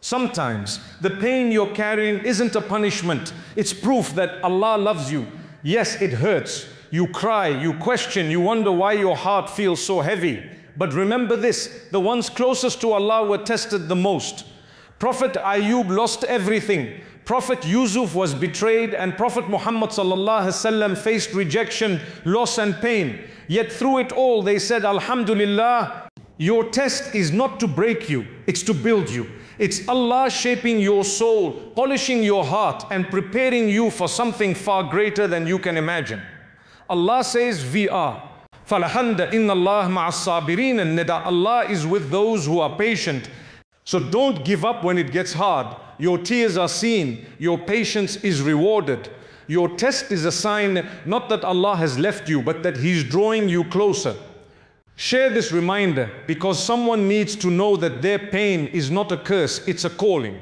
Sometimes the pain you're carrying isn't a punishment. It's proof that Allah loves you. Yes, it hurts. You cry, you question, you wonder why your heart feels so heavy. But remember this, the ones closest to Allah were tested the most. Prophet Ayub lost everything. Prophet Yusuf was betrayed, and Prophet Muhammad sallallahu alaihi wasallam faced rejection, loss and pain. Yet through it all they said, Alhamdulillah, your test is not to break you, it's to build you. It's Allah shaping your soul, polishing your heart and preparing you for something far greater than you can imagine. Allah says we are. فَلَحَنْدَ إِنَّ اللَّهَ مَعَ الصَّابِرِينَ, and that Allah is with those who are patient. So don't give up when it gets hard. Your tears are seen, your patience is rewarded. Your test is a sign not that Allah has left you, but that He's drawing you closer. Share this reminder because someone needs to know that their pain is not a curse, it's a calling.